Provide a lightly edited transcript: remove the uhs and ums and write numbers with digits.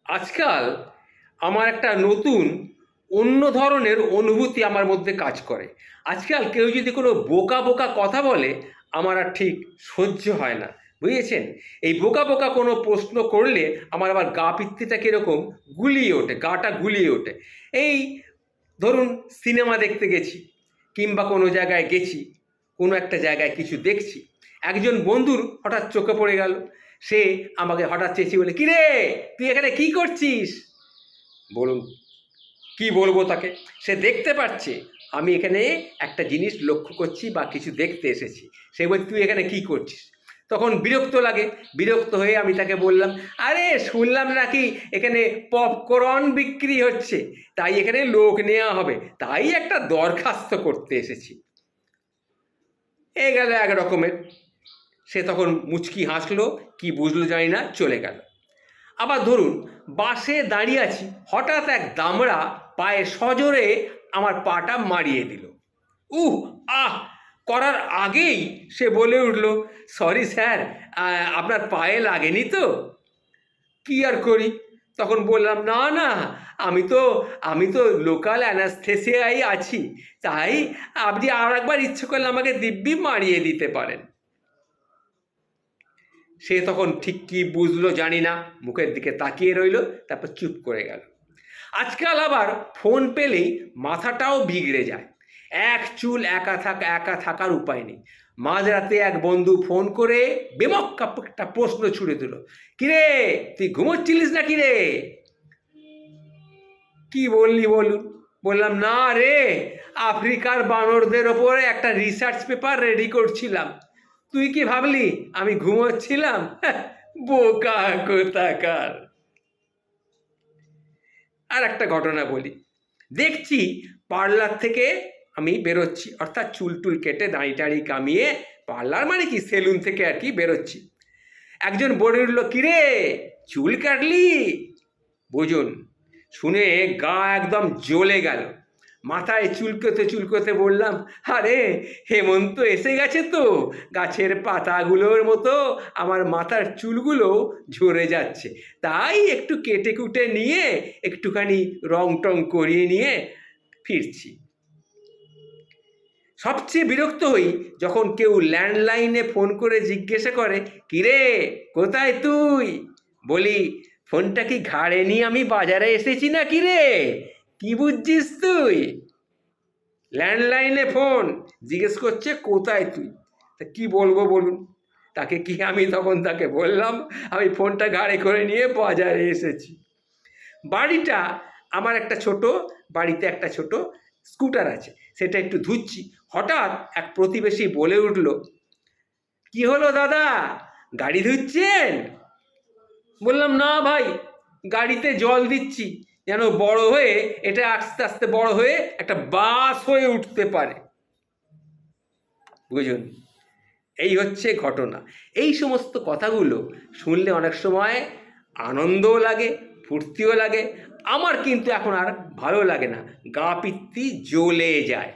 আজকাল আমার একটা নতুন অন্য ধরনের অনুভূতি আমার মধ্যে কাজ করে। আজকাল কেউ যদি কোনো বোকা বোকা কথা বলে, আমার আর ঠিক সহ্য হয় না, বুঝেছেন? এই বোকা বোকা কোনো প্রশ্ন করলে আমার আবার গা পিত্তিটা কীরকম গুলিয়ে ওঠে, গাটা গুলিয়ে ওঠে। এই ধরুন, সিনেমা দেখতে গেছি কিংবা কোনো জায়গায় গেছি, কোনো একটা জায়গায় কিছু দেখছি, একজন বন্ধুর হঠাৎ চোখে পড়ে গেল। সে আমাকে হঠাৎ চেঁচিয়ে বলে, কিরে তুই এখানে কি করছিস? বলুন, কি বলবো তাকে? সে দেখতে পাচ্ছে আমি এখানে একটা জিনিস লক্ষ্য করছি বা কিছু দেখতে এসেছি। সে বলছে, তুই এখানে কি করছিস? তখন বিরক্ত লাগে। বিরক্ত হয়ে আমি তাকে বললাম, আরে শুনলাম নাকি এখানে পপকর্ন বিক্রি হচ্ছে, তাই এখানে লোক নেওয়া হবে, তাই একটা দরখাস্ত করতে এসেছি। এ গেল এক রকমের। সে তখন মুচকি হাসলো, কি বুঝলো জানি না, চলে গেল। আবার ধরুন, বাসে দাঁড়িয়ে আছি, হঠাৎ এক দামড়া পায়ে সজোরে আমার পাটা মারিয়ে দিল। উহ, আহ করার আগেই সে বলে উঠল, সরি স্যার, আপনার পায়ে লাগেনি তো? কি আর করি? তখন বললাম, না না, আমি তো লোকাল অ্যানাস্থেসিয়ায় আছি, তাই আপনি আর একবার ইচ্ছে করলে আমাকে দিব্যি মারিয়ে দিতে পারেন। সে তখন ঠিক কী বুঝলো জানি না, মুখের দিকে তাকিয়ে রইল, তারপর চুপ করে গেল। আজকাল আবার ফোন পেলেই মাথাটাও বিগড়ে যায়। এক চুল একা থাকার উপায় নেই। মাঝরাতে এক বন্ধু ফোন করে বেমক্কা একটা প্রশ্ন ছুড়ে দিল, কিরে তুই ঘুমোচ্ছিলিস না কিরে? কি বললি বলুন? বললাম, না রে, আফ্রিকার বানরদের ওপরে একটা রিসার্চ পেপার রেডি করছিলাম। তুই কি ভাবলি আমি ঘুমোচ্ছিলাম? বোকা কোথাকার। আর একটা ঘটনা বলি। দেখছি পার্লার থেকে আমি বেরোচ্ছি, অর্থাৎ চুল টুল কেটে দাঁড়ি টাড়ি কামিয়ে, পার্লার মানে কি সেলুন থেকে আর কি বেরোচ্ছি। একজন বলে উঠল, কিরে চুল কাটলি? বুঝুন, শুনে গা একদম জ্বলে গেল। মাথায় চুলকোতে বললাম, আরে হেমন্ত এসে গেছে তো, গাছের পাতাগুলোর মতো আমার মাথার চুলগুলো ঝরে যাচ্ছে, তাই একটু কেটে কুটে নিয়ে একটুখানি রং টং করিয়ে নিয়ে ফিরছি। সবচেয়ে বিরক্ত হই যখন কেউ ল্যান্ডলাইনে ফোন করে জিজ্ঞাসা করে, কিরে কোথায় তুই? বলি, ফোনটা কি ঘাড়ে নিয়ে আমি বাজারে এসেছি না কিরে? কি বুঝছিস তুই? ল্যান্ডলাইনে ফোন, জিজ্ঞেস করছে কোথায় তুই? তা কি বলবো বলুন তাকে? কি আমি তখন তাকে বললাম, আমি ফোনটা ঘাড়ে করে নিয়ে বাজারে এসেছি। বাড়িটা আমার বাড়িতে একটা ছোট স্কুটার আছে, সেটা একটু ধুচ্ছি। হঠাৎ এক প্রতিবেশী বলে উঠল, কি হলো দাদা, গাড়ি ধুচ্ছেন? বললাম, না ভাই, গাড়িতে জল দিচ্ছি, যেন বড় হয়ে এটা আস্তে আস্তে বড় হয়ে একটা বাস হয়ে উঠতে পারে। বুঝুন, এই হচ্ছে ঘটনা। এই সমস্ত কথাগুলো শুনলে অনেক সময় আনন্দও লাগে, ফুর্তিও লাগে। আমার কিন্তু এখন আর ভালো লাগে না, গা পিত্তি জ্বলে যায়।